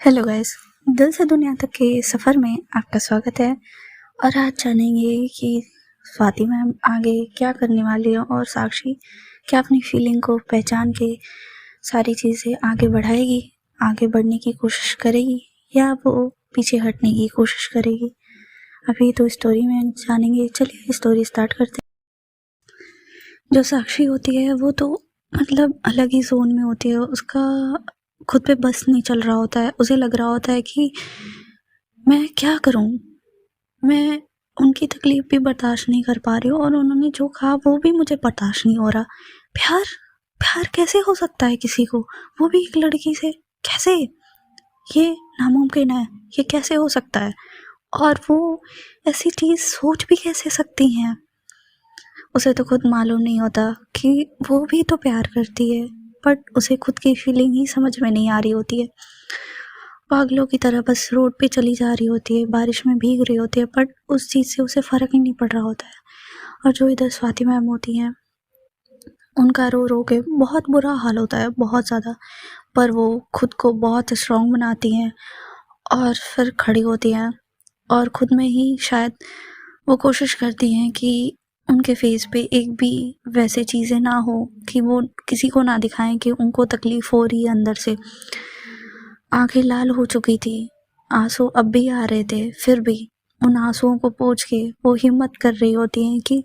Hello guys, दिल से दुनिया तक के सफ़र में आपका स्वागत है। और आज जानेंगे कि स्वाति मैम आगे क्या करने वाली है और साक्षी क्या अपनी फीलिंग को पहचान के सारी चीज़ें आगे बढ़ाएगी, आगे बढ़ने की कोशिश करेगी या वो पीछे हटने की कोशिश करेगी। अभी तो स्टोरी में जानेंगे। चलिए स्टोरी स्टार्ट करते हैं। जो साक्षी होती है वो तो मतलब अलग ही जोन में होती है। उसका खुद पे बस नहीं चल रहा होता है। उसे लग रहा होता है कि मैं क्या करूं, मैं उनकी तकलीफ भी बर्दाश्त नहीं कर पा रही हूँ और उन्होंने जो कहा वो भी मुझे बर्दाश्त नहीं हो रहा। प्यार प्यार कैसे हो सकता है किसी को, वो भी एक लड़की से? कैसे? ये नामुमकिन है। ये कैसे हो सकता है? और वो ऐसी चीज़ सोच भी कैसे सकती हैं? उसे तो खुद मालूम नहीं होता कि वो भी तो प्यार करती है, बट उसे खुद की फीलिंग ही समझ में नहीं आ रही होती है। पागलों की तरह बस रोड पे चली जा रही होती है, बारिश में भीग रही होती है, बट उस चीज़ से उसे फ़र्क ही नहीं पड़ रहा होता है। और जो इधर स्वाति मैम होती हैं, उनका रो रो के बहुत बुरा हाल होता है, बहुत ज़्यादा। पर वो खुद को बहुत स्ट्रॉन्ग बनाती हैं और फिर खड़ी होती हैं और खुद में ही शायद वो कोशिश करती हैं कि उनके फेस पे एक भी वैसे चीज़ें ना हो कि वो किसी को ना दिखाएं कि उनको तकलीफ़ हो रही है अंदर से। आंखें लाल हो चुकी थी, आंसू अब भी आ रहे थे, फिर भी उन आंसुओं को पोंछ के वो हिम्मत कर रही होती हैं कि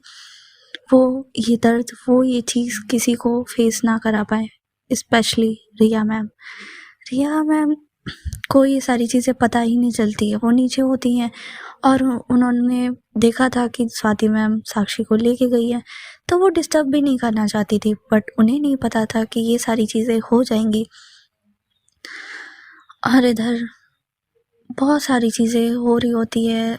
वो ये दर्द, वो ये चीज़ किसी को फेस ना करा पाए, स्पेशली रिया मैम। रिया मैम को ये सारी चीज़ें पता ही नहीं चलती है। वो नीचे होती हैं और उन्होंने देखा था कि स्वाति मैम साक्षी को लेके गई है, तो वो डिस्टर्ब भी नहीं करना चाहती थी, बट उन्हें नहीं पता था कि ये सारी चीज़ें हो जाएंगी। और इधर बहुत सारी चीज़ें हो रही होती है।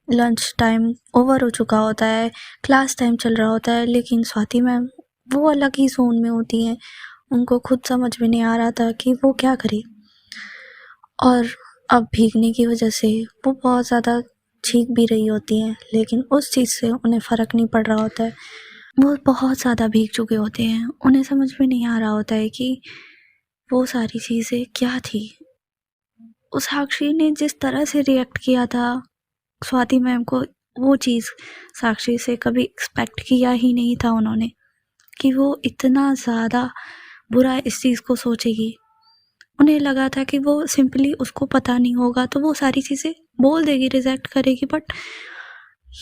लंच टाइम ओवर हो चुका होता है, क्लास टाइम चल रहा होता है, लेकिन स्वाति मैम वो अलग ही जोन में होती हैं। उनको खुद समझ में नहीं आ रहा था कि वो क्या करे। और अब भीगने की वजह से वो बहुत ज़्यादा भीग भी रही होती हैं, लेकिन उस चीज़ से उन्हें फ़र्क नहीं पड़ रहा होता है। वो बहुत ज़्यादा भीग चुके होते हैं, उन्हें समझ में नहीं आ रहा होता है कि वो सारी चीज़ें क्या थी। उस साक्षी ने जिस तरह से रिएक्ट किया था स्वाति मैम को, वो चीज़ साक्षी से कभी एक्सपेक्ट किया ही नहीं था उन्होंने कि वो इतना ज़्यादा बुरा इस चीज़ को सोचेगी। उन्हें लगा था कि वो सिंपली उसको पता नहीं होगा तो वो सारी चीज़ें बोल देगी, रिजेक्ट करेगी, बट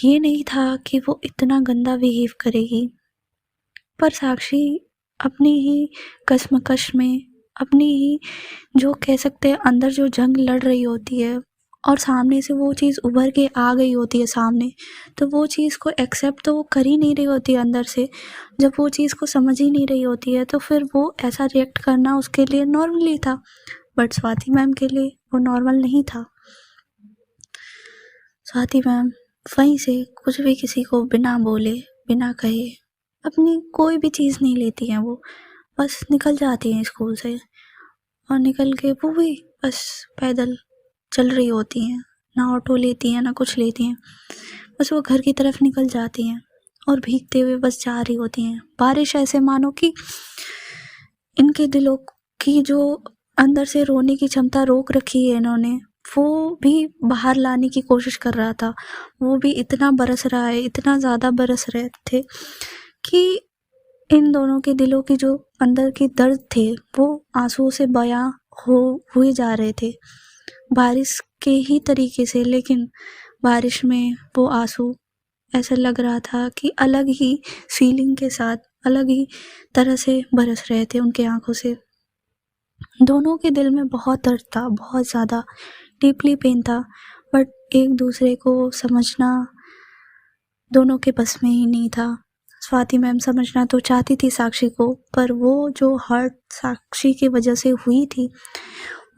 ये नहीं था कि वो इतना गंदा बिहेव करेगी। पर साक्षी अपनी ही कश्मकश में, अपनी ही जो कह सकते हैं अंदर जो जंग लड़ रही होती है और सामने से वो चीज़ उभर के आ गई होती है सामने, तो वो चीज़ को एक्सेप्ट तो वो कर ही नहीं रही होती है अंदर से। जब वो चीज़ को समझ ही नहीं रही होती है तो फिर वो ऐसा रिएक्ट करना उसके लिए नॉर्मली था, बट स्वाति मैम के लिए वो नॉर्मल नहीं था। स्वाति मैम वहीं से कुछ भी किसी को बिना बोले, बिना कहे, अपनी कोई भी चीज़ नहीं लेती हैं। वो बस निकल जाती हैं स्कूल से और निकल के वो भी बस पैदल चल रही होती हैं, ना ऑटो लेती हैं ना कुछ लेती हैं। बस वो घर की तरफ निकल जाती हैं और भीगते हुए बस जा रही होती हैं। बारिश ऐसे मानो कि इनके दिलों की जो अंदर से रोने की क्षमता रोक रखी है इन्होंने, वो भी बाहर लाने की कोशिश कर रहा था। वो भी इतना बरस रहा है, इतना ज़्यादा बरस रहे थे कि इन दोनों के दिलों की जो अंदर की दर्द थे वो आंसुओं से बयां हुए जा रहे थे, बारिश के ही तरीके से। लेकिन बारिश में वो आंसू ऐसा लग रहा था कि अलग ही फीलिंग के साथ, अलग ही तरह से बरस रहे थे उनके आंखों से। दोनों के दिल में बहुत दर्द था, बहुत ज़्यादा डीपली पेन था, बट एक दूसरे को समझना दोनों के बस में ही नहीं था। स्वाति मैम समझना तो चाहती थी साक्षी को, पर वो जो हर्ट साक्षी की वजह से हुई थी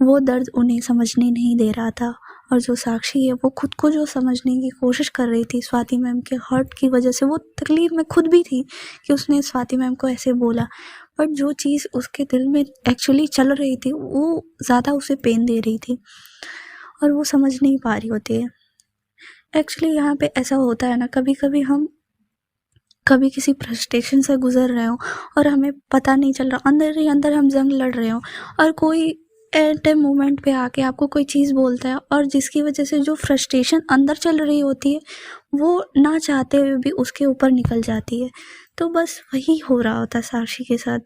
वो दर्द उन्हें समझने नहीं दे रहा था। और जो साक्षी है वो खुद को जो समझने की कोशिश कर रही थी स्वाति मैम के हर्ट की वजह से, वो तकलीफ में खुद भी थी कि उसने स्वाति मैम को ऐसे बोला, बट जो चीज़ उसके दिल में एक्चुअली चल रही थी वो ज़्यादा उसे पेन दे रही थी और वो समझ नहीं पा रही होती है। एक्चुअली यहाँ पे ऐसा होता है ना, कभी कभी हम कभी किसी फ्रस्ट्रेशन से गुजर रहे हो और हमें पता नहीं चल रहा, अंदर ही अंदर हम जंग लड़ रहे हो और कोई एट ए मोमेंट पे आके आपको कोई चीज़ बोलता है और जिसकी वजह से जो फ्रस्ट्रेशन अंदर चल रही होती है वो ना चाहते हुए भी उसके ऊपर निकल जाती है। तो बस वही हो रहा होता है साक्षी के साथ।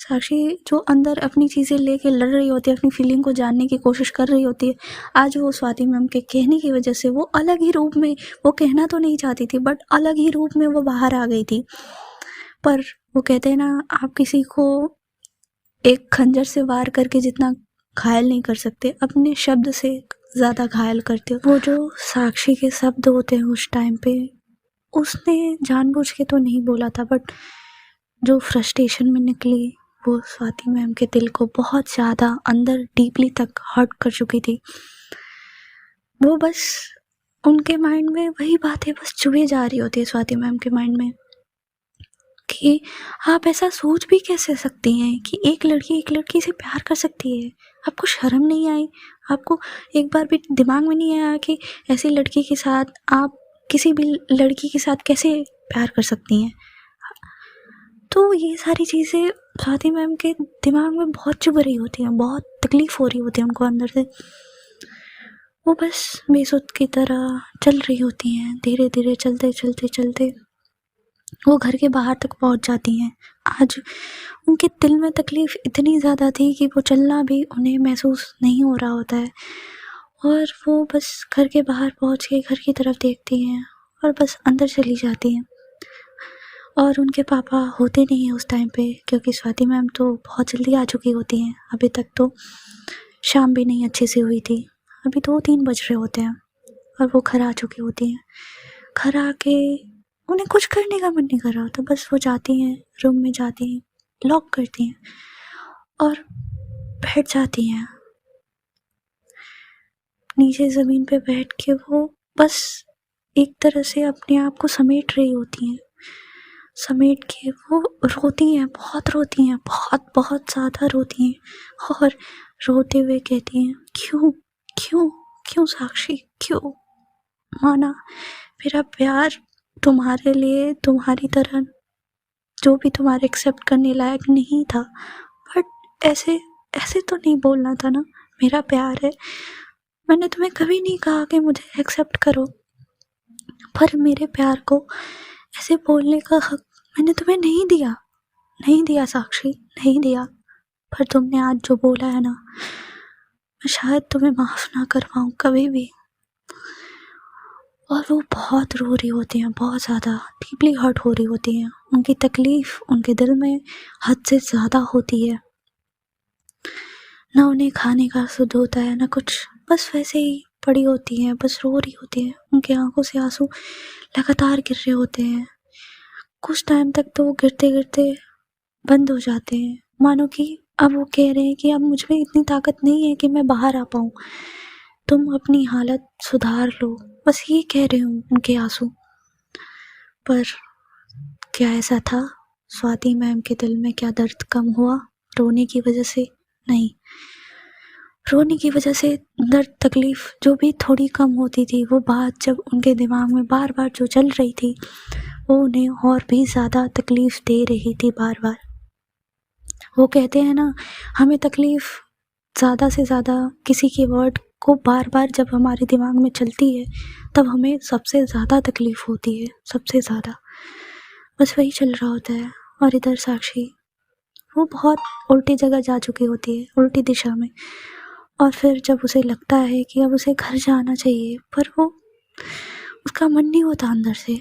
साक्षी जो अंदर अपनी चीज़ें लेके लड़ रही होती है, अपनी फीलिंग को जानने की कोशिश कर रही होती है, आज वो स्वाति मैम के कहने की वजह से वो अलग ही रूप में, वो कहना तो नहीं चाहती थी बट अलग ही रूप में वो बाहर आ गई थी। पर वो कहते हैं ना, आप किसी को एक खंजर से वार करके जितना घायल नहीं कर सकते, अपने शब्द से ज़्यादा घायल करते हो। वो जो साक्षी के शब्द होते हैं उस टाइम पे, उसने जानबूझ के तो नहीं बोला था बट जो फ्रस्ट्रेशन में निकली वो स्वाति मैम के दिल को बहुत ज़्यादा अंदर डीपली तक हर्ट कर चुकी थी। वो बस उनके माइंड में वही बातें बस चुभे जा रही होती है स्वाति मैम के माइंड में कि आप ऐसा सोच भी कैसे सकती हैं कि एक लड़की से प्यार कर सकती है। आपको शर्म नहीं आई? आपको एक बार भी दिमाग में नहीं आया कि ऐसी लड़की के साथ आप किसी भी लड़की के साथ कैसे प्यार कर सकती हैं? तो ये सारी चीज़ें स्वाति मैम के दिमाग में बहुत चुभ रही होती हैं, बहुत तकलीफ़ हो रही होती है उनको अंदर से। वो बस बेसुध की तरह चल रही होती हैं, धीरे धीरे चलते वो घर के बाहर तक पहुंच जाती हैं। आज उनके दिल में तकलीफ़ इतनी ज़्यादा थी कि वो चलना भी उन्हें महसूस नहीं हो रहा होता है और वो बस घर के बाहर पहुंच के घर की तरफ देखती हैं और बस अंदर चली जाती हैं। और उनके पापा होते नहीं हैं उस टाइम पे, क्योंकि स्वाति मैम तो बहुत जल्दी आ चुकी होती हैं। अभी तक तो शाम भी नहीं अच्छे से हुई थी, अभी 2-3 बज रहे होते हैं और वो घर आ चुकी होती हैं। घर आके उन्हें कुछ करने का मन नहीं कर रहा होता, बस वो जाती हैं, रूम में जाती हैं, लॉक करती हैं और बैठ जाती हैं। नीचे ज़मीन पे बैठ के वो बस एक तरह से अपने आप को समेट रही होती हैं। समेट के वो रोती हैं, बहुत रोती हैं, बहुत ज़्यादा रोती हैं और रोते हुए कहती हैं, क्यों क्यों क्यों साक्षी, क्यों? माना मेरा प्यार तुम्हारे लिए तुम्हारी तरह जो भी तुम्हारे एक्सेप्ट करने लायक नहीं था, बट ऐसे तो नहीं बोलना था ना। मेरा प्यार है, मैंने तुम्हें कभी नहीं कहा कि मुझे एक्सेप्ट करो, पर मेरे प्यार को ऐसे बोलने का हक मैंने तुम्हें नहीं दिया साक्षी, नहीं दिया। पर तुमने आज जो बोला है ना, मैं शायद तुम्हें माफ़ ना कर पाऊँ कभी भी। और वो बहुत रो रही होती हैं, बहुत ज़्यादा डीपली हर्ट हो रही होती हैं। उनकी तकलीफ़ उनके दिल में हद से ज़्यादा होती है। ना उन्हें खाने का सुध होता है ना कुछ, बस वैसे ही पड़ी होती हैं, बस रो रही होती हैं। उनकी आंखों से आंसू लगातार गिर रहे होते हैं। कुछ टाइम तक तो वो गिरते गिरते बंद हो जाते हैं, मानो कि अब वो कह रहे हैं कि अब मुझ में इतनी ताकत नहीं है कि मैं बाहर आ पाऊँ, तुम अपनी हालत सुधार लो, बस ये कह रहे हूँ उनके आंसू। पर क्या ऐसा था? स्वाति मैम के दिल में क्या दर्द कम हुआ रोने की वजह से? नहीं, रोने की वजह से दर्द तकलीफ़ जो भी थोड़ी कम होती थी, वो बात जब उनके दिमाग में बार बार जो चल रही थी वो उन्हें और भी ज़्यादा तकलीफ़ दे रही थी बार बार। वो कहते हैं ना, हमें तकलीफ़ ज़्यादा से ज़्यादा किसी के वर्ड को बार बार जब हमारे दिमाग में चलती है तब हमें सबसे ज़्यादा तकलीफ़ होती है, सबसे ज़्यादा। बस वही चल रहा होता है। और इधर साक्षी वो बहुत उल्टी जगह जा चुकी होती है, उल्टी दिशा में। और फिर जब उसे लगता है कि अब उसे घर जाना चाहिए, पर वो उसका मन नहीं होता अंदर से,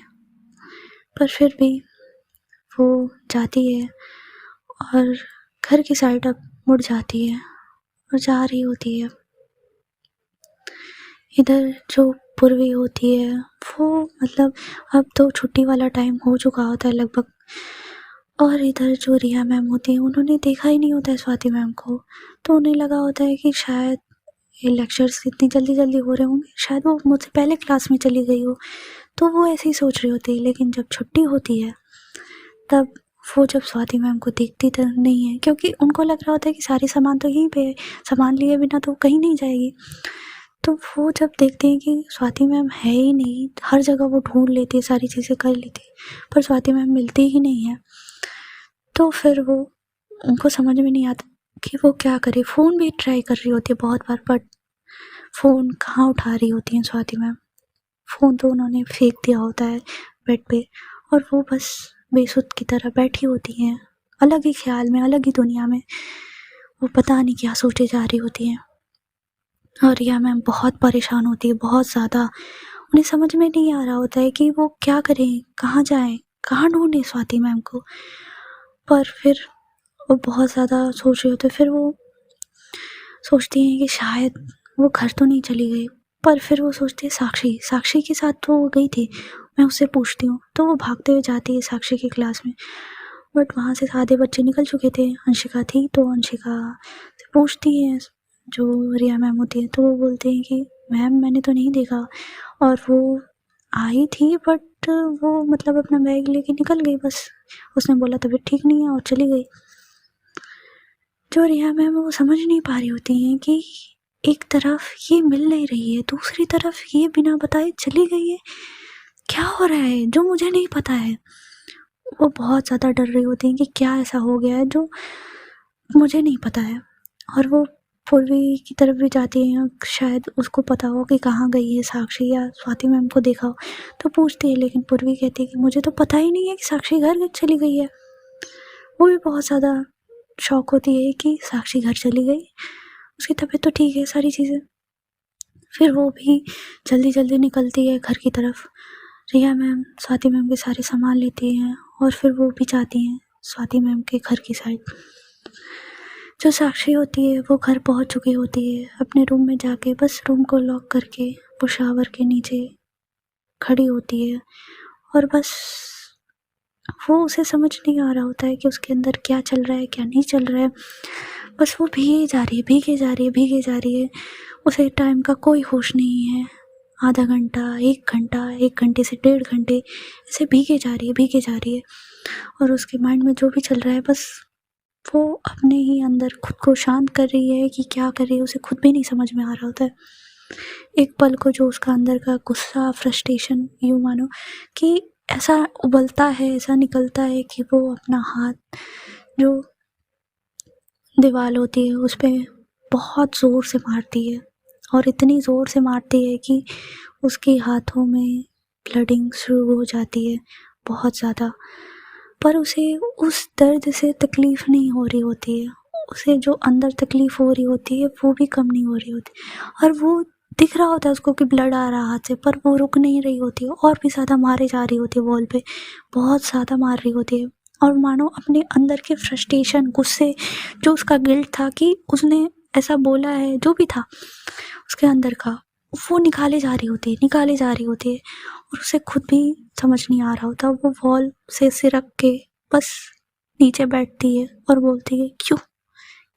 पर फिर भी वो जाती है और घर की साइड अब मुड़ जाती है और जा रही होती है। इधर जो पूर्वी होती है वो मतलब अब तो छुट्टी वाला टाइम हो चुका होता है लगभग, और इधर जो रिया मैम होती हैं उन्होंने देखा ही नहीं होता है स्वाति मैम को, तो उन्हें लगा होता है कि शायद ये लेक्चर्स इतनी जल्दी हो रहे होंगे, शायद वो मुझसे पहले क्लास में चली गई हो, तो वो ऐसे ही सोच रही होती है। लेकिन जब छुट्टी होती है तब वो जब स्वाति मैम को देखती तो नहीं है, क्योंकि उनको लग रहा होता है कि सारे सामान तो यहीं पे है, सामान लिए बिना तो कहीं नहीं जाएगी। तो वो जब देखते हैं कि स्वाति मैम है ही नहीं, हर जगह वो ढूंढ लेती है, सारी चीज़ें कर लेती है, पर स्वाति मैम मिलती ही नहीं है, तो फिर वो उनको समझ में नहीं आता कि वो क्या करे। फ़ोन भी ट्राई कर रही होती है बहुत बार, बट फ़ोन कहाँ उठा रही होती हैं स्वाति मैम। फ़ोन तो उन्होंने फेंक दिया होता है बेड पे, और वो बस बेसुध की तरह बैठी होती हैं, अलग ही ख्याल में, अलग ही दुनिया में। वो पता नहीं क्या सोचे जा रही होती हैं। और रिया मैम बहुत परेशान होती है, बहुत ज़्यादा। उन्हें समझ में नहीं आ रहा होता है कि वो क्या करें, कहाँ जाएँ, कहाँ ढूँढें स्वाति मैम को। पर फिर वो बहुत ज़्यादा सोच रहे होते हैं। फिर वो सोचती हैं कि शायद वो घर तो नहीं चली गई। पर फिर वो सोचती है साक्षी के साथ तो वो गई थी, मैं उससे पूछती हूँ। तो वो भागते हुए जाती है साक्षी की क्लास में, बट वहाँ से आधे बच्चे निकल चुके थे। अंशिका थी, तो अंशिका से पूछती है जो रिया मैम होती है, तो वो बोलते हैं कि मैम मैंने तो नहीं देखा, और वो आई थी बट वो मतलब अपना बैग लेके निकल गई, बस उसने बोला तबीयत ठीक नहीं है और चली गई। जो रिया मैम वो समझ नहीं पा रही होती हैं कि एक तरफ ये मिल नहीं रही है, दूसरी तरफ ये बिना बताए चली गई है। क्या हो रहा है जो मुझे नहीं पता है। वो बहुत ज़्यादा डर रही होती हैं कि क्या ऐसा हो गया है जो मुझे नहीं पता है। और वो पूर्वी की तरफ भी जाती हैं, शायद उसको पता हो कि कहाँ गई है साक्षी, या स्वाति मैम को देखा हो तो पूछती है। लेकिन पूर्वी कहती है कि मुझे तो पता ही नहीं है कि साक्षी घर चली गई है। वो भी बहुत ज़्यादा शौक होती है कि साक्षी घर चली गई, उसकी तबीयत तो ठीक है, सारी चीज़ें। फिर वो भी जल्दी जल्दी निकलती है घर की तरफ। रिया मैम स्वाति मैम के सारे सामान लेती हैं, और फिर वो भी जाती हैं स्वाति मैम के घर की साइड। जो साक्षी होती है वो घर पहुंच चुकी होती है। अपने रूम में जाके बस रूम को लॉक करके वो शावर के नीचे खड़ी होती है, और बस वो उसे समझ नहीं आ रहा होता है कि उसके अंदर क्या चल रहा है, क्या नहीं चल रहा है। बस वो भीगे जा रही है, भीगे जा रही है, भीगे जा रही है। उसे टाइम का कोई होश नहीं है। आधा घंटा, 1 घंटा, 1 घंटे से 1.5 घंटे ऐसे भीगे जा रही है, भीगे जा रही है। और उसके माइंड में जो भी चल रहा है, बस वो अपने ही अंदर खुद को शांत कर रही है कि क्या कर रही है, उसे खुद भी नहीं समझ में आ रहा होता है। एक पल को जो उसका अंदर का गुस्सा, फ्रस्ट्रेशन, यूँ मानो कि ऐसा उबलता है, ऐसा निकलता है कि वो अपना हाथ जो दीवार होती है उस पे बहुत ज़ोर से मारती है, और इतनी ज़ोर से मारती है कि उसके हाथों में ब्लडिंग शुरू हो जाती है बहुत ज़्यादा। पर उसे उस दर्द से तकलीफ़ नहीं हो रही होती है। उसे जो अंदर तकलीफ़ हो रही होती है वो भी कम नहीं हो रही होती, और वो दिख रहा होता है उसको कि ब्लड आ रहा हाथ से, पर वो रुक नहीं रही होती है, और भी ज़्यादा मारे जा रही होती है वॉल पे, बहुत ज़्यादा मार रही होती है। और मानो अपने अंदर के फ्रस्ट्रेशन, गुस्से, जो उसका गिल्ट था कि उसने ऐसा बोला है, जो भी था उसके अंदर का, वो निकाले जा रही होती है, निकाले जा रही होती है। और उसे खुद भी समझ नहीं आ रहा होता। वो वॉल से सिरक के बस नीचे बैठती है और बोलती है, क्यों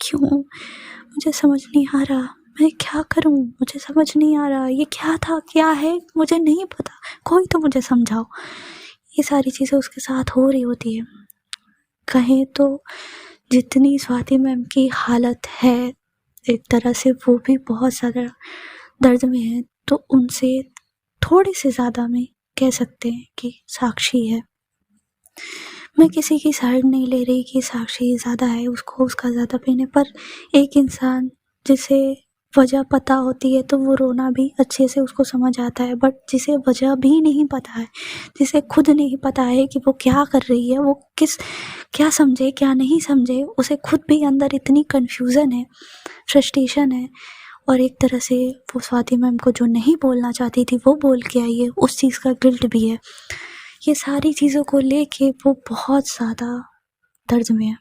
क्यों, मुझे समझ नहीं आ रहा, मैं क्या करूं, मुझे समझ नहीं आ रहा, ये क्या था, क्या है, मुझे नहीं पता, कोई तो मुझे समझाओ। ये सारी चीज़ें उसके साथ हो रही होती है। कहें तो जितनी स्वाति मैम की हालत है, एक तरह से वो भी बहुत ज़्यादा दर्द में है, तो उनसे थोड़े से ज़्यादा में कह सकते हैं कि साक्षी है। मैं किसी की साइड नहीं ले रही कि साक्षी ज़्यादा है, उसको उसका ज़्यादा पेन है, पर एक इंसान जिसे वजह पता होती है तो वो रोना भी अच्छे से उसको समझ आता है। बट जिसे वजह भी नहीं पता है, जिसे खुद नहीं पता है कि वो क्या कर रही है, वो क्या समझे क्या नहीं समझे, उसे खुद भी अंदर इतनी कन्फ्यूज़न है, फ्रस्ट्रेशन है। और एक तरह से वो स्वाति मैम को जो नहीं बोलना चाहती थी वो बोल के आई है, उस चीज़ का गिल्ट भी है। ये सारी चीज़ों को लेके वो बहुत ज़्यादा दर्द में है।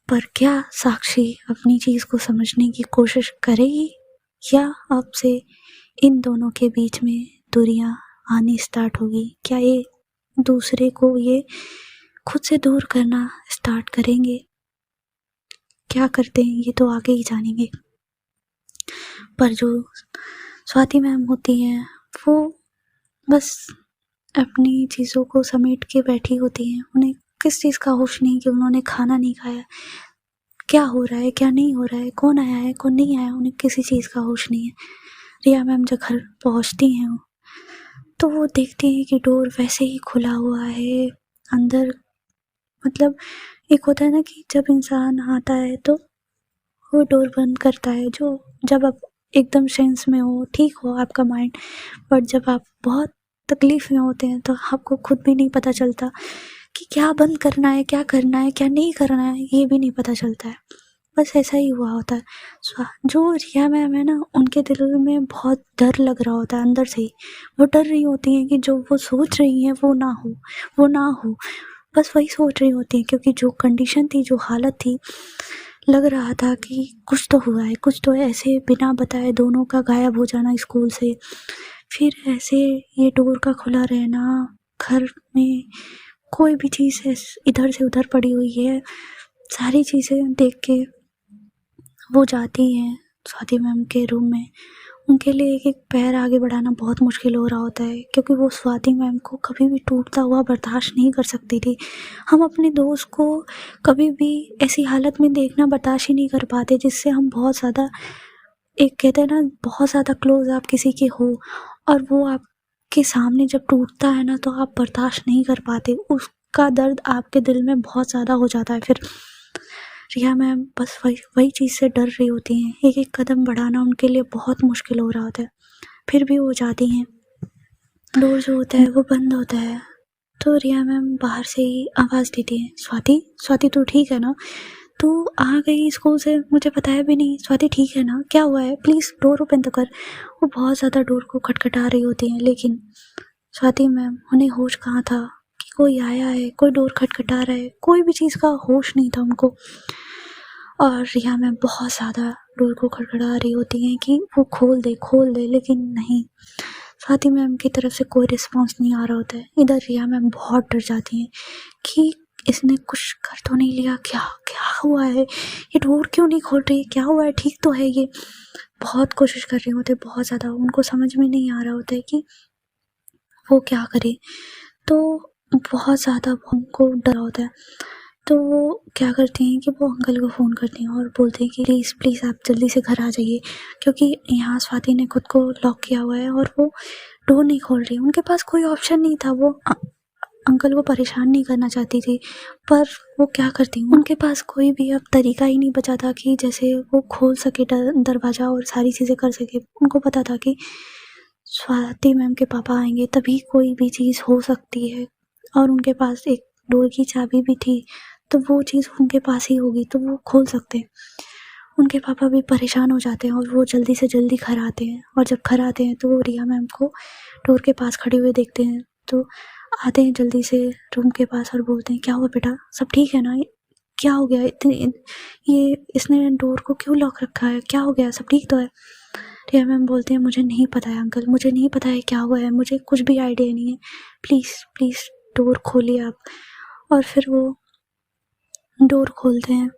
पर क्या साक्षी अपनी चीज़ को समझने की कोशिश करेगी, या अब से इन दोनों के बीच में दूरियां आनी स्टार्ट होगी? क्या ये दूसरे को ये खुद से दूर करना स्टार्ट करेंगे? क्या करते हैं ये तो आगे ही जानेंगे। पर जो स्वाति मैम होती हैं वो बस अपनी चीज़ों को समेट के बैठी होती हैं। उन्हें किस चीज़ का होश नहीं कि उन्होंने खाना नहीं खाया, क्या हो रहा है क्या नहीं हो रहा है, कौन आया है कौन नहीं आया, उन्हें किसी चीज़ का होश नहीं है। रिया मैम जब घर पहुंचती हैं तो वो देखती हैं कि डोर वैसे ही खुला हुआ है। अंदर मतलब एक होता है ना कि जब इंसान आता है तो वो डोर बंद करता है, जो जब आप एकदम सेंस में हो, ठीक हो आपका माइंड, बट जब आप बहुत तकलीफ में होते हैं तो आपको खुद भी नहीं पता चलता कि क्या बंद करना है, क्या करना है, क्या नहीं करना है, ये भी नहीं पता चलता है। बस ऐसा ही हुआ होता है। जो रिया मैम है ना, उनके दिल में बहुत डर लग रहा होता है अंदर से ही। वो डर रही होती हैं कि जो वो सोच रही हैं वो ना हो, वो ना हो। बस वही सोच रही होती हैं, क्योंकि जो कंडीशन थी, जो हालत थी, लग रहा था कि कुछ तो हुआ है, कुछ तो ऐसे बिना बताए दोनों का गायब हो जाना स्कूल से, फिर ऐसे ये डोर का खुला रहना, घर में कोई भी चीज़ इधर से उधर पड़ी हुई है। सारी चीज़ें देख के वो जाती हैं स्वाति मैम के रूम में। उनके लिए एक एक पैर आगे बढ़ाना बहुत मुश्किल हो रहा होता है, क्योंकि वो स्वाति मैम को कभी भी टूटता हुआ बर्दाश्त नहीं कर सकती थी। हम अपने दोस्त को कभी भी ऐसी हालत में देखना बर्दाश्त ही नहीं कर पाते, जिससे हम बहुत ज़्यादा, एक कहते हैं ना, बहुत ज़्यादा क्लोज आप किसी के हो और वो आपके सामने जब टूटता है ना, तो आप बर्दाश्त नहीं कर पाते। उसका दर्द आपके दिल में बहुत ज़्यादा हो जाता है। फिर रिया मैम बस वही चीज़ से डर रही होती हैं। एक एक कदम बढ़ाना उनके लिए बहुत मुश्किल हो रहा होता है। फिर भी वो जाती हैं। डोर जो होता है वो बंद होता है, तो रिया मैम बाहर से ही आवाज़ देती हैं, स्वाति, स्वाति तू ठीक है ना? तू आ गई स्कूल से, मुझे बताया भी नहीं। स्वाति ठीक है ना? क्या हुआ है? प्लीज़ डोर ओपन तो कर। वो बहुत ज़्यादा डोर को खटखटा रही होती हैं, लेकिन स्वाति मैम, उन्हें होश कहाँ था कि कोई आया है, कोई डोर खटखटा रहा है। कोई भी चीज़ का होश नहीं था उनको। और रिया मैम बहुत ज़्यादा डोर को खटखटा रही होती हैं कि वो खोल दे, लेकिन नहीं, स्वाति मैम की तरफ से कोई रिस्पॉन्स नहीं आ रहा होता है। इधर रिया मैम बहुत डर जाती हैं कि इसने कुछ कर तो नहीं लिया, क्या क्या हुआ है, ये डोर क्यों नहीं खोल रही, क्या हुआ है, ठीक तो है ये। बहुत कोशिश कर रहे होते, बहुत ज़्यादा। उनको समझ में नहीं आ रहा होता है कि वो क्या करे, तो बहुत ज़्यादा उनको डर होता है। तो वो क्या करती हैं कि वो अंकल को फ़ोन करती हैं और बोलती हैं कि प्लीज़ प्लीज़ आप जल्दी से घर आ जाइए, क्योंकि यहाँ स्वाति ने खुद को लॉक किया हुआ है और वो डोर नहीं खोल रही। उनके पास कोई ऑप्शन नहीं था। वो अंकल को परेशान नहीं करना चाहती थी, पर वो क्या करती, उनके पास कोई भी अब तरीका ही नहीं बचा था कि जैसे वो खोल सके दरवाज़ा और सारी चीज़ें कर सके। उनको पता था कि स्वाति मैम के पापा आएंगे तभी कोई भी चीज़ हो सकती है, और उनके पास एक डोर की चाबी भी थी, तो वो चीज़ उनके पास ही होगी तो वो खोल सकते हैं। उनके पापा भी परेशान हो जाते हैं और वो जल्दी से जल्दी घर आते हैं, और जब घर आते हैं तो वो रिया मैम को डोर के पास खड़े हुए देखते हैं, तो आते हैं जल्दी से रूम के पास और बोलते हैं, क्या हुआ बेटा, सब ठीक है ना? क्या हो गया, इतने ये इसने डोर को क्यों लॉक रखा है, क्या हो गया, सब ठीक तो है? रिया मैम बोलते हैं, मुझे नहीं पता है अंकल, मुझे नहीं पता है क्या हुआ है, मुझे कुछ भी आइडिया नहीं है, प्लीज़ प्लीज़ डोर खोलिए आप। और फिर वो डोर खोलते हैं।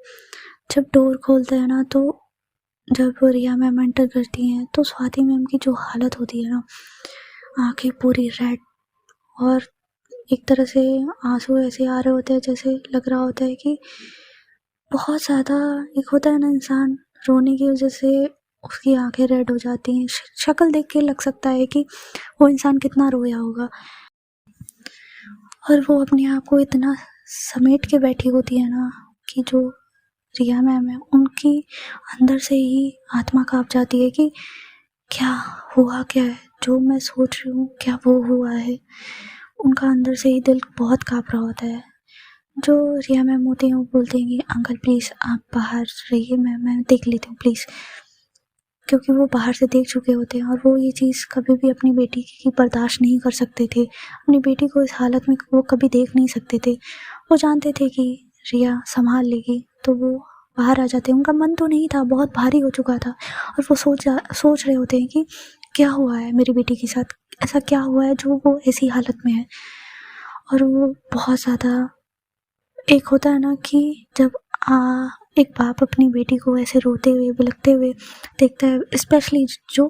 जब डोर खोलते हैं ना, तो जब वो रिया मैम एंटर करती हैं तो स्वाति मैम की जो हालत होती है ना, आंखें पूरी रेड, और एक तरह से आंसू ऐसे आ रहे होते हैं जैसे लग रहा होता है कि बहुत ज़्यादा, एक होता है ना इंसान रोने की वजह से उसकी आंखें रेड हो जाती हैं। शक्ल देख के लग सकता है कि वो इंसान कितना रोया होगा, और वो अपने आप को इतना समेट के बैठी होती है ना कि जो रिया मैम है उनकी अंदर से ही आत्मा काँप जाती है कि क्या हुआ, क्या है जो मैं सोच रही हूँ, क्या वो हुआ है। उनका अंदर से ही दिल बहुत काँप रहा होता है। जो रिया मैम होती हैं वो बोलते हैं कि अंकल प्लीज़ आप बाहर रहिए, मैं देख लेती हूँ प्लीज़, क्योंकि वो बाहर से देख चुके होते हैं और वो ये चीज़ कभी भी अपनी बेटी की बर्दाश्त नहीं कर सकते थे। अपनी बेटी को इस हालत में वो कभी देख नहीं सकते थे। वो जानते थे कि रिया संभाल लेगी, तो वो बाहर आ जाते हैं। उनका मन तो नहीं था, बहुत भारी हो चुका था, और वो सोच रहे होते हैं कि क्या हुआ है मेरी बेटी के साथ, ऐसा क्या हुआ है जो वो ऐसी हालत में है। और वो बहुत ज़्यादा, एक होता है ना कि जब एक बाप अपनी बेटी को ऐसे रोते हुए बिलखते हुए देखता है, स्पेशली जो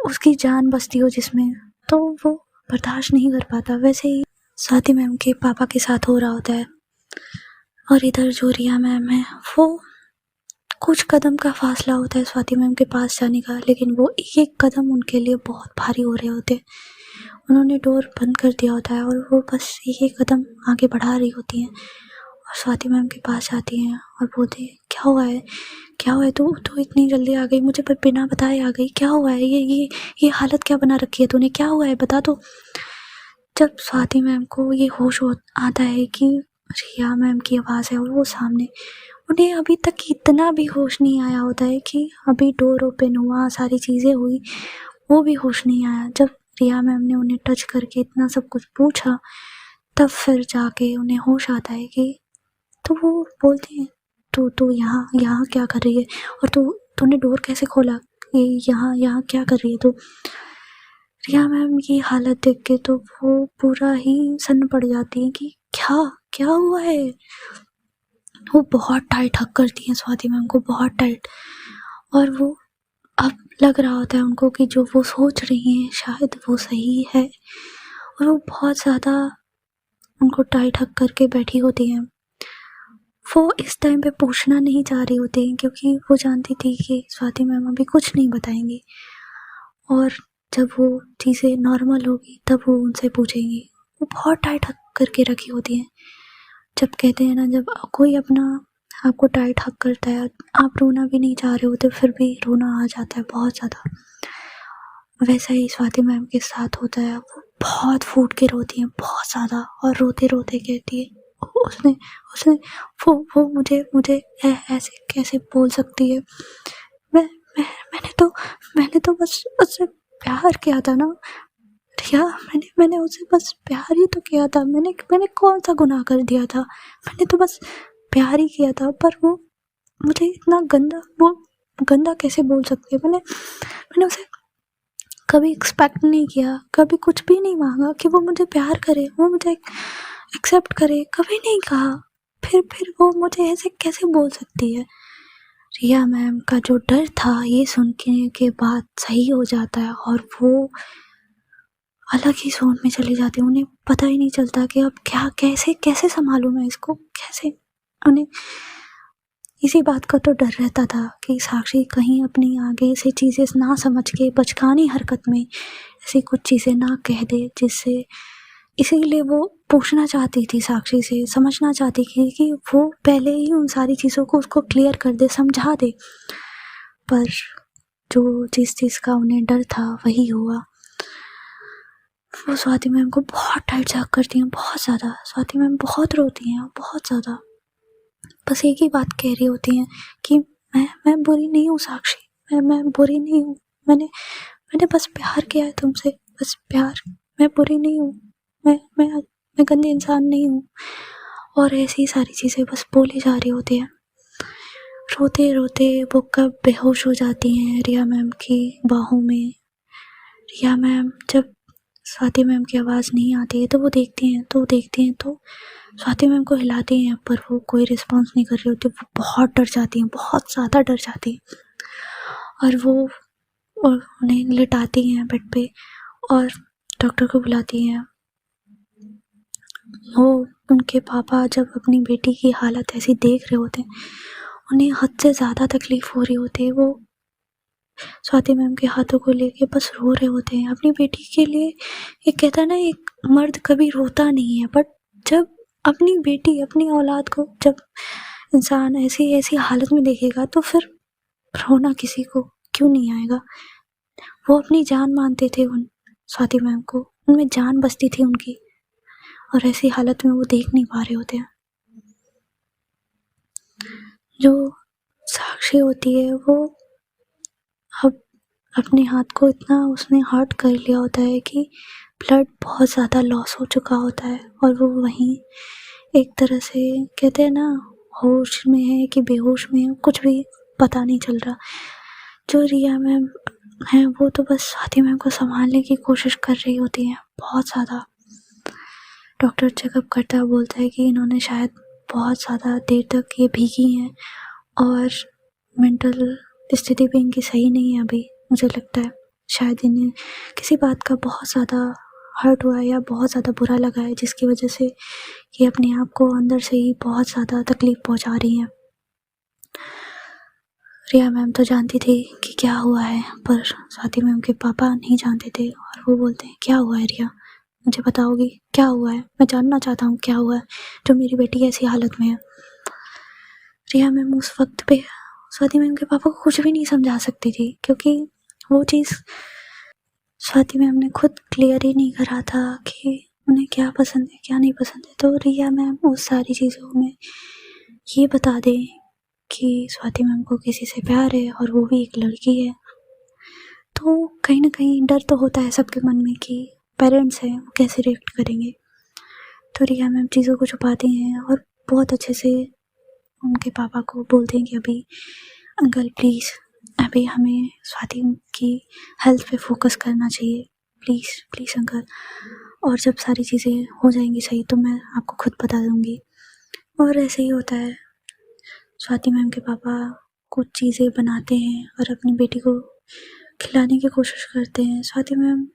उसकी जान बसती हो जिसमें, तो वो बर्दाश्त नहीं कर पाता। वैसे ही स्वाति मैम के पापा के साथ हो रहा होता है। और इधर जो रिया मैम है, वो कुछ कदम का फासला होता है स्वाति मैम के पास जाने का, लेकिन वो एक एक कदम उनके लिए बहुत भारी हो रहे होते हैं। उन्होंने डोर बंद कर दिया होता है और वो बस एक एक कदम आगे बढ़ा रही होती हैं, और स्वाति मैम के पास जाती हैं और बोलती है, क्या हुआ है, क्या हुआ है, तू इतनी जल्दी आ गई, मुझे बिना बताए आ गई, क्या हुआ है, ये हालत क्या बना रखी है तूने, क्या हुआ है, बता तो। जब स्वाति मैम को ये होश आता है कि रिया मैम की आवाज़ है और वो सामने, उन्हें अभी तक इतना भी होश नहीं आया होता है कि अभी डोर ओपन हुआ, सारी चीज़ें हुई, वो भी होश नहीं आया। जब रिया मैम ने उन्हें टच करके इतना सब कुछ पूछा, तब फिर जाके उन्हें होश आता है कि, तो वो बोलती है, तू यहाँ क्या कर रही है, और तूने डोर कैसे खोला, ये यहाँ क्या कर रही है तू। रिया मैम की हालत देख के तो वो पूरा ही सन्न पड़ जाती है कि क्या हुआ है। वो बहुत टाइट हक करती हैं स्वाति मैम को, बहुत टाइट, और वो अब लग रहा होता है उनको कि जो वो सोच रही हैं शायद वो सही है, और वो बहुत ज़्यादा उनको टाइट हक करके बैठी होती हैं। वो इस टाइम पे पूछना नहीं चाह रही होती हैं क्योंकि वो जानती थी कि स्वाति मैम अभी कुछ नहीं बताएंगी, और जब वो चीज़ें नॉर्मल होगी तब वो उनसे पूछेंगी। वो बहुत टाइट हक करके रखी होती हैं। जब कहते हैं ना, जब कोई अपना आपको टाइट हक करता है, आप रोना भी नहीं चाह रहे होते फिर भी रोना आ जाता है बहुत ज़्यादा, वैसा ही स्वाति मैम के साथ होता है। वो बहुत फूट के रोती हैं, बहुत ज़्यादा, और रोते रोते कहती है, उसने उसने वो मुझे ऐसे कैसे बोल सकती है, मैंने तो बस उससे प्यार किया था ना रिया, मैंने उसे बस प्यार ही तो किया था, मैंने कौन सा गुनाह कर दिया था, मैंने तो बस प्यार ही किया था, पर वो मुझे इतना गंदा कैसे बोल सकती है। मैंने उसे कभी एक्सपेक्ट नहीं किया, कभी कुछ भी नहीं मांगा कि वो मुझे प्यार करे, वो मुझे एक्सेप्ट करे, कभी नहीं कहा, फिर वो मुझे ऐसे कैसे बोल सकती है। रिया मैम का जो डर था ये सुनने के बाद सही हो जाता है, और वो अलग ही जोन में चली जाती है। उन्हें पता ही नहीं चलता कि अब कैसे संभालूं मैं इसको, कैसे। उन्हें इसी बात का तो डर रहता था कि साक्षी कहीं अपनी आगे से चीज़ें ना समझ के बचकानी हरकत में ऐसी कुछ चीज़ें ना कह दे, जिससे, इसीलिए वो पूछना चाहती थी साक्षी से, समझना चाहती थी कि वो पहले ही उन सारी चीज़ों को उसको क्लियर कर दे, समझा दे, पर जो जिस चीज़ का उन्हें डर था वही हुआ। वो स्वाति मैम को बहुत टाइट से हक करती हैं, बहुत ज़्यादा। स्वाति मैम बहुत रोती हैं, बहुत ज़्यादा, बस एक ही बात कह रही होती हैं कि मैं बुरी नहीं हूँ साक्षी, मैं बुरी नहीं हूँ, मैंने बस प्यार किया है तुमसे, बस प्यार, मैं बुरी नहीं हूँ, मैं गंदी इंसान नहीं हूँ, और ऐसी सारी चीज़ें बस बोली जा रही होती हैं। रोते रोते वो कब बेहोश हो जाती हैं रिया मैम की बाहों में। रिया मैम, जब स्वाति मैम की आवाज़ नहीं आती है तो वो देखती हैं तो स्वाति मैम को हिलाती हैं, पर वो कोई रिस्पॉन्स नहीं कर रही होती। वो बहुत डर जाती हैं, बहुत ज़्यादा डर जाती हैं, और उन्हें लिटाती हैं बेड पे और डॉक्टर को बुलाती हैं। वो उनके पापा जब अपनी बेटी की हालत ऐसी देख रहे होते हैं, उन्हें हद से ज़्यादा तकलीफ़ हो रही होती है। वो स्वाति मैम के हाथों को लेके बस रो रहे होते हैं अपनी बेटी के लिए। एक कहता है ना, एक मर्द कभी रोता नहीं है, बट जब अपनी बेटी, अपनी औलाद को जब इंसान ऐसी हालत में देखेगा तो फिर रोना किसी को क्यों नहीं आएगा। वो अपनी जान मानते थे उन स्वाति मैम को, उनमें जान बसती थी उनकी, और ऐसी हालत में वो देख नहीं पा रहे होते हैं। जो साक्षी होती है वो अब अपने हाथ को इतना उसने हर्ट कर लिया होता है कि ब्लड बहुत ज़्यादा लॉस हो चुका होता है, और वो वहीं एक तरह से कहते हैं ना, होश में है कि बेहोश में है, कुछ भी पता नहीं चल रहा। जो रिया मैम हैं वो तो बस स्वाति मैम को संभालने की कोशिश कर रही होती हैं बहुत ज़्यादा। डॉक्टर चेकअप करता है, बोलता है कि इन्होंने शायद बहुत ज़्यादा देर तक ये भीगी हैं, और मेंटल स्थिति भी इनकी सही नहीं है अभी। मुझे लगता है शायद इन्हें किसी बात का बहुत ज़्यादा हर्ट हुआ है या बहुत ज़्यादा बुरा लगा है, जिसकी वजह से ये अपने आप को अंदर से ही बहुत ज़्यादा तकलीफ़ पहुंचा रही हैं। रिया मैम तो जानती थी कि क्या हुआ है, पर स्वाति मैम के पापा नहीं जानते थे, और वो बोलते हैं, क्या हुआ है रिया, मुझे बताओगी क्या हुआ है? मैं जानना चाहता हूँ क्या हुआ है जो मेरी बेटी ऐसी हालत में है। रिया मैम उस वक्त पे स्वाति मैम के पापा को कुछ भी नहीं समझा सकती थी, क्योंकि वो चीज़ स्वाति मैम ने खुद क्लियर ही नहीं करा था कि उन्हें क्या पसंद है क्या नहीं पसंद है। तो रिया मैम उस सारी चीज़ों में ये बता दें कि स्वाति मैम को किसी से प्यार है और वो भी एक लड़की है, तो कहीं ना कहीं डर तो होता है सबके मन में कि पेरेंट्स हैं वो कैसे रिएक्ट करेंगे। तो रिया मैम चीज़ों को छुपाती हैं और बहुत अच्छे से उनके पापा को बोलते हैं कि अभी अंकल प्लीज़, अभी हमें स्वाति की हेल्थ पे फोकस करना चाहिए, प्लीज़ प्लीज़ अंकल, और जब सारी चीज़ें हो जाएंगी सही तो मैं आपको खुद बता दूँगी। और ऐसे ही होता है, स्वाति मैम के पापा कुछ चीज़ें बनाते हैं और अपनी बेटी को खिलाने की कोशिश करते हैं। स्वाति मैम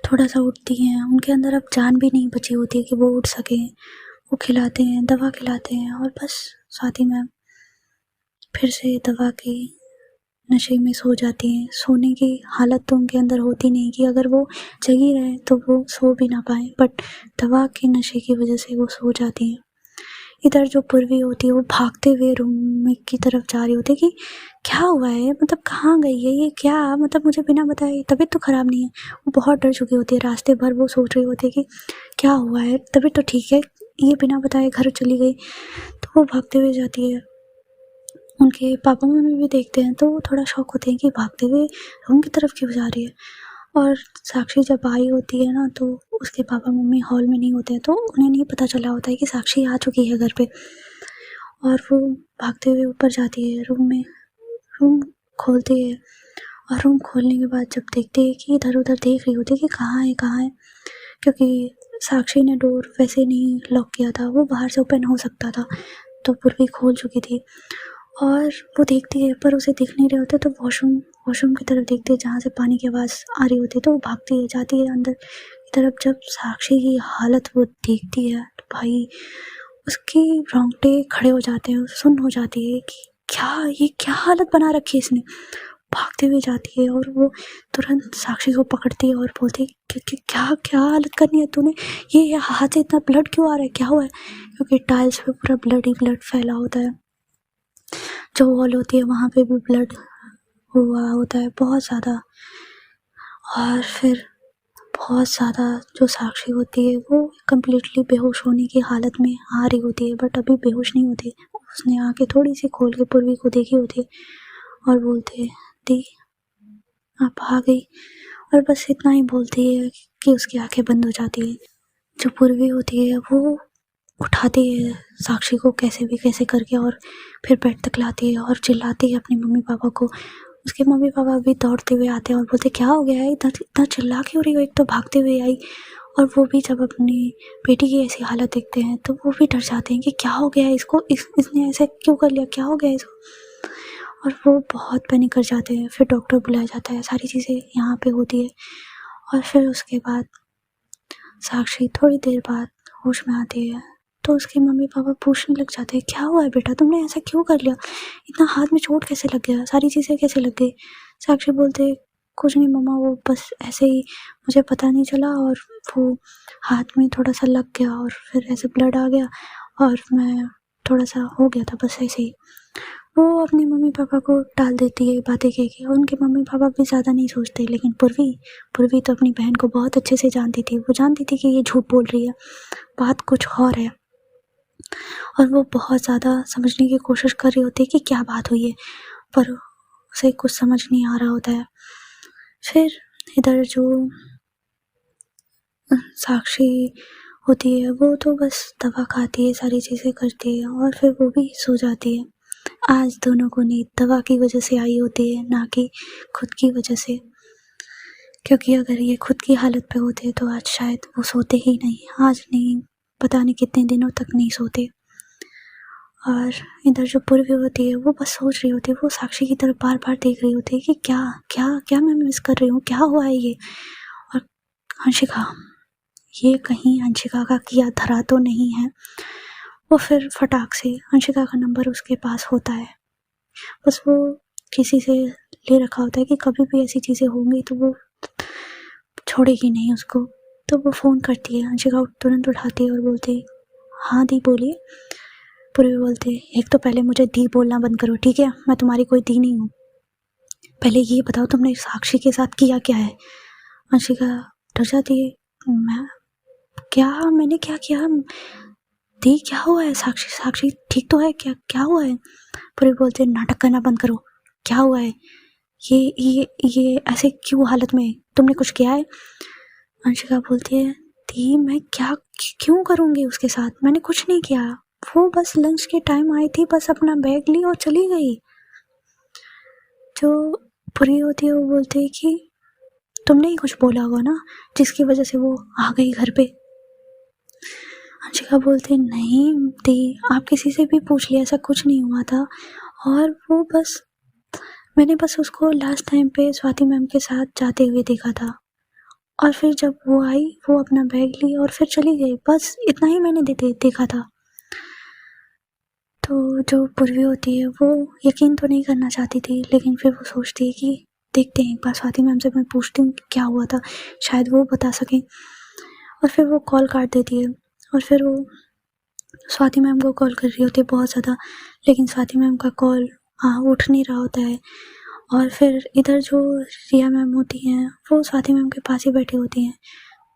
थोड़ा सा उठती हैं, उनके अंदर अब जान भी नहीं बची होती है कि वो उठ सकें। वो खिलाते हैं, दवा खिलाते हैं और बस स्वाति मैम फिर से दवा के नशे में सो जाती हैं। सोने की हालत तो उनके अंदर होती नहीं कि अगर वो जगी रहे तो वो सो भी ना पाए, बट दवा के नशे की वजह से वो सो जाती हैं। इधर जो पूर्वी होती है वो भागते हुए रूम में की तरफ जा रही होती है कि क्या हुआ है, मतलब कहाँ गई है ये, क्या मतलब मुझे बिना बताए, तबीयत तो ख़राब नहीं है। वो बहुत डर चुकी होती है, रास्ते भर वो सोच रही होती है कि क्या हुआ है, तबीयत तो ठीक है, ये बिना बताए घर चली गई। तो वो भागते हुए जाती है, उनके पापा मम्मी भी देखते हैं तो वो थोड़ा शॉक होते हैं कि भागते हुए रूम की तरफ क्यों जा रही है। और साक्षी जब आई होती है ना तो उसके पापा मम्मी हॉल में नहीं होते हैं, तो उन्हें नहीं पता चला होता है कि साक्षी आ चुकी है घर पे। और वो भागते हुए ऊपर जाती है रूम में, रूम खोलती है और रूम खोलने के बाद जब देखते हैं कि इधर उधर देख रही होती है कि कहाँ है, क्योंकि साक्षी ने डोर वैसे नहीं लॉक किया था, वो बाहर से ओपन हो सकता था, तो पूर्वी खोल चुकी थी। और वो देखती है पर उसे दिख नहीं रहे होते, तो वॉशरूम की तरफ देखती है जहाँ से पानी की आवाज़ आ रही होती है, तो वो भागती है जाती है अंदर की तरफ। जब साक्षी की हालत वो देखती है तो भाई उसके रोंगटे खड़े हो जाते हैं, सुन्न हो जाती है कि ये क्या हालत बना रखी है इसने। भागते हुए जाती है और वो तुरंत साक्षी को पकड़ती है और बोलती है कि क्या क्या हालत करनी है तूने, ये हाथ से इतना ब्लड क्यों आ रहा है, क्या हुआ है? क्योंकि टाइल्स पे पूरा ब्लड ही ब्लड फैला होता है, जो वॉल होती है वहाँ पे भी ब्लड हुआ होता है बहुत ज़्यादा। और फिर बहुत ज़्यादा जो साक्षी होती है वो कम्प्लीटली बेहोश होने की हालत में आ रही होती है, बट अभी बेहोश नहीं होती। उसने आंखें थोड़ी सी खोल के पूर्वी को देखी होती है और बोलते दी आप आ गई, और बस इतना ही बोलती है कि उसकी आंखें बंद हो जाती है। जो पूर्वी होती है वो उठाती है साक्षी को कैसे भी कैसे करके और फिर बेड तक लाती है और चिल्लाती है अपने मम्मी पापा को। उसके मम्मी पापा भी दौड़ते हुए आते हैं और बोलते क्या हो गया है, इतना चिल्ला क्यों रही हो? एक तो भागते हुए आई और वो भी जब अपनी बेटी की ऐसी हालत देखते हैं तो वो भी डर जाते हैं कि क्या हो गया है इसको, इसने ऐसे क्यों कर लिया, क्या हो गया इसको। और वो बहुत पैनिक कर जाते हैं। फिर डॉक्टर बुलाया जाता है, सारी चीज़ें यहाँ पे होती है। और फिर उसके बाद साक्षी थोड़ी देर बाद होश में आती है तो उसके मम्मी पापा पूछने लग जाते हैं क्या हुआ है बेटा, तुमने ऐसा क्यों कर लिया, इतना हाथ में चोट कैसे लग गया, सारी चीज़ें कैसे लग गई? साक्षी बोलते कुछ नहीं मम्मा, वो बस ऐसे ही मुझे पता नहीं चला और वो हाथ में थोड़ा सा लग गया और फिर ऐसे ब्लड आ गया और मैं थोड़ा सा हो गया था, बस ऐसे ही। वो अपने मम्मी पापा को टाल देती है बातें कह के, उनके मम्मी पापा भी ज़्यादा नहीं सोचते। लेकिन पूर्वी तो अपनी बहन को बहुत अच्छे से जानती थी, वो जानती थी कि ये झूठ बोल रही है, बात कुछ और है। और वो बहुत ज़्यादा समझने की कोशिश कर रही होती है कि क्या बात हुई है, पर उसे कुछ समझ नहीं आ रहा होता है। फिर इधर जो साक्षी होती है वो तो बस दवा खाती है, सारी चीज़ें करती है और फिर वो भी सो जाती है। आज दोनों को नींद दवा की वजह से आई होती है, ना कि खुद की वजह से, क्योंकि अगर ये खुद की हालत पे होते तो आज शायद वो सोते ही नहीं, आज नहीं पता नहीं कितने दिनों तक नहीं सोते। और इधर जो पूर्वी होती है वो बस सोच रही होती है, वो साक्षी की तरफ बार बार देख रही होती है कि क्या क्या क्या मैं मिस कर रही हूँ, क्या हुआ है ये। और अंशिका, ये कहीं अंशिका का किया धरा तो नहीं है। वो फिर फटाक से अंशिका का नंबर उसके पास होता है, बस वो किसी से ले रखा होता है कि कभी भी ऐसी चीज़ें होंगी तो वो छोड़ेगी नहीं उसको। तो वो फ़ोन करती है, अंशिका तुरंत उठाती है और बोलती है, हाँ दी बोलिए। पूर्वी बोलती है, एक तो पहले मुझे दी बोलना बंद करो, ठीक है? मैं तुम्हारी कोई दी नहीं हूँ। पहले ये बताओ तुमने साक्षी के साथ किया क्या है? अंशिका डर जाती है, मैंने क्या किया? दी क्या हुआ है? साक्षी साक्षी ठीक तो है? क्या क्या हुआ है? पूर्वी बोलते हैं, नाटक करना बंद करो, क्या हुआ है? ये ऐसे क्यों हालत में? तुमने कुछ किया है? अंशिका बोलती है, दी मैं क्या क्यों करूँगी उसके साथ? मैंने कुछ नहीं किया, वो बस लंच के टाइम आई थी, बस अपना बैग ली और चली गई। जो पूरी होती है वो बोलती है कि तुमने ही कुछ बोला होगा ना, जिसकी वजह से वो आ गई घर पे। अंशिका बोलती है, नहीं दी, आप किसी से भी पूछ लिया, ऐसा कुछ नहीं हुआ था। और वो बस मैंने बस उसको लास्ट टाइम पे स्वाति मैम के साथ जाते हुए देखा था, और फिर जब वो आई वो अपना बैग ली और फिर चली गई, बस इतना ही मैंने देखा था। तो जो पूर्वी होती है वो यकीन तो नहीं करना चाहती थी, लेकिन फिर वो सोचती है कि देखते हैं, एक बार स्वाति मैम से मैं पूछती हूँ क्या हुआ था, शायद वो बता सकें। और फिर वो कॉल काट देती है और फिर वो स्वाति मैम को कॉल कर रही होती है बहुत ज़्यादा, लेकिन स्वाति मैम का कॉल उठ नहीं रहा होता है। और फिर इधर जो रिया मैम होती हैं वो स्वाति मैम के पास ही बैठी होती हैं,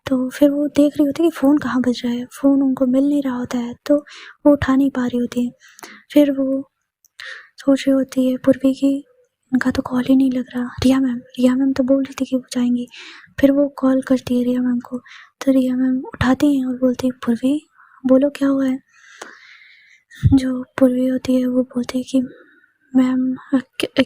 तो फिर वो देख रही होती है कि फ़ोन कहाँ बज रहा है, फ़ोन उनको मिल नहीं रहा होता है, तो वो उठा नहीं पा रही होती है। फिर वो सोच रही होती है पूर्वी की, उनका तो कॉल ही नहीं लग रहा। रिया मैम तो बोल रही थी कि वो जाएंगी। फिर वो कॉल करती है रिया मैम को, तो रिया मैम उठाती हैं और बोलती है, पूर्वी बोलो क्या हुआ है? जो पूर्वी होती है वो बोलती है कि मैम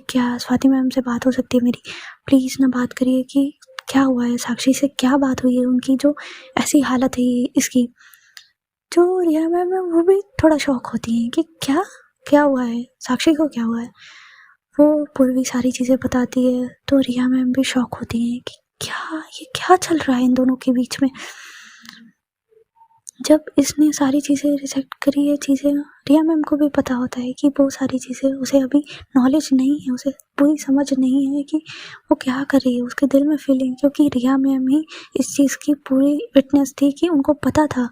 क्या स्वाति मैम से बात हो सकती है मेरी? प्लीज़ ना बात करिए कि क्या हुआ है, साक्षी से क्या बात हुई है उनकी, जो ऐसी हालत है इसकी। जो रिया मैम है वो भी थोड़ा शॉक होती हैं कि क्या क्या हुआ है, साक्षी को क्या हुआ है। वो पूर्वी सारी चीज़ें बताती है तो रिया मैम भी शॉक होती हैं कि ये क्या चल रहा है इन दोनों के बीच में। जब इसने सारी चीज़ें रिजेक्ट करी है चीज़ें, रिया मैम को भी पता होता है कि वो सारी चीज़ें उसे अभी नॉलेज नहीं है, उसे पूरी समझ नहीं है कि वो क्या कर रही है, उसके दिल में फीलिंग, क्योंकि रिया मैम ही इस चीज़ की पूरी विटनेस थी कि उनको पता था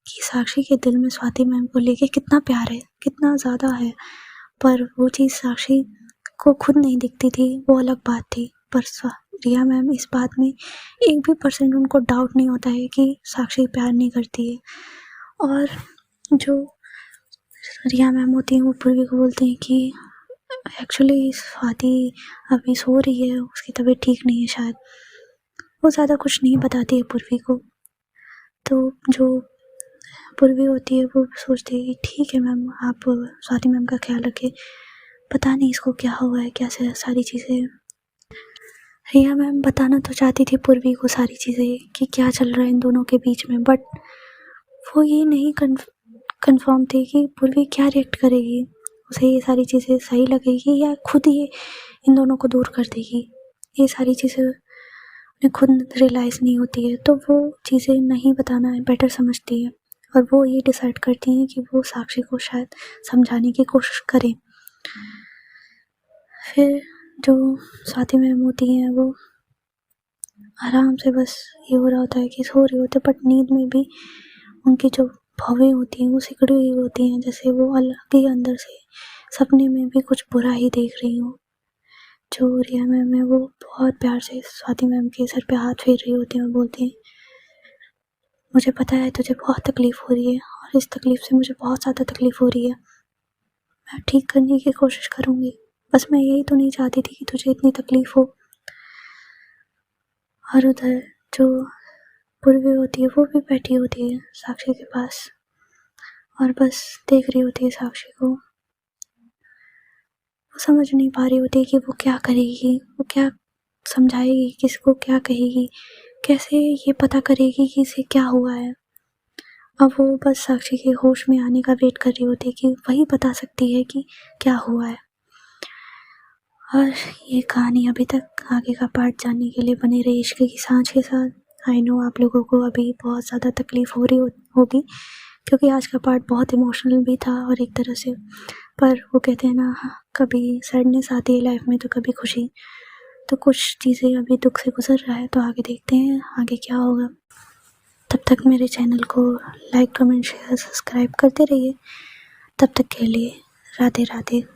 कि साक्षी के दिल में स्वाति मैम को लेके कितना प्यार है, कितना ज़्यादा है। पर वो चीज़ साक्षी को खुद नहीं दिखती थी, वो अलग बात थी। पर रिया मैम इस बात में 1% उनको डाउट नहीं होता है कि साक्षी प्यार नहीं करती है। और जो रिया मैम होती हैं वो पूर्वी को बोलती हैं कि एक्चुअली स्वाति अभी सो रही है, उसकी तबीयत ठीक नहीं है शायद। वो ज़्यादा कुछ नहीं बताती है पूर्वी को। तो जो पूर्वी होती है वो सोचती है कि ठीक है मैम, आप स्वाति मैम का ख्याल रखें, पता नहीं इसको क्या हुआ है, कैसे सारी चीज़ें। रिया मैम बताना तो चाहती थी पूर्वी को सारी चीज़ें कि क्या चल रहा है इन दोनों के बीच में, बट वो ये नहीं कंफर्म थी कि पूर्वी क्या रिएक्ट करेगी, उसे ये सारी चीज़ें सही लगेगी या खुद ये इन दोनों को दूर कर देगी। ये सारी चीज़ें उन्हें खुद रियलाइज़ नहीं होती है, तो वो चीज़ें नहीं बताना बेटर समझती है और वो ये डिसाइड करती हैं कि वो साक्षी को शायद समझाने की कोशिश करें। फिर जो स्वाति मैम होती हैं वो आराम से बस ये हो रहा होता है कि सो रही होती है, बट नींद में भी उनकी जो भवें होती हैं वो सिकुड़ी हुई होती हैं, जैसे वो अलग ही अंदर से सपने में भी कुछ बुरा ही देख रही हूँ। जो रिया मैम है वो बहुत प्यार से स्वाति मैम के सर पे हाथ फेर रही होती हैं और बोलती हैं, मुझे पता है तुझे बहुत तकलीफ़ हो रही है और इस तकलीफ़ से मुझे बहुत ज़्यादा तकलीफ़ हो रही है, मैं ठीक करने की कोशिश करूँगी, बस मैं यही तो नहीं चाहती थी कि तुझे इतनी तकलीफ़ हो। और उधर जो पूर्वी होती है वो भी बैठी होती है साक्षी के पास और बस देख रही होती है साक्षी को। वो समझ नहीं पा रही होती है कि वो क्या करेगी, वो क्या समझाएगी, किसको क्या कहेगी, कैसे ये पता करेगी कि इसे क्या हुआ है। अब वो बस साक्षी के होश में आने का वेट कर रही होती है कि वही बता सकती है कि क्या हुआ है। और ये कहानी अभी तक आगे का पार्ट जानने के लिए बने रही इश्क की सांझ के साथ। आई नो आप लोगों को अभी बहुत ज़्यादा तकलीफ़ हो रही होगी, क्योंकि आज का पार्ट बहुत इमोशनल भी था और एक तरह से, पर वो कहते हैं ना, कभी सैडनेस आती है लाइफ में तो कभी खुशी। तो कुछ चीज़ें अभी दुख से गुजर रहा है, तो आगे देखते हैं आगे क्या होगा। तब तक मेरे चैनल को लाइक, कमेंट, शेयर, सब्सक्राइब करते रहिए। तब तक के लिए राधे राधे।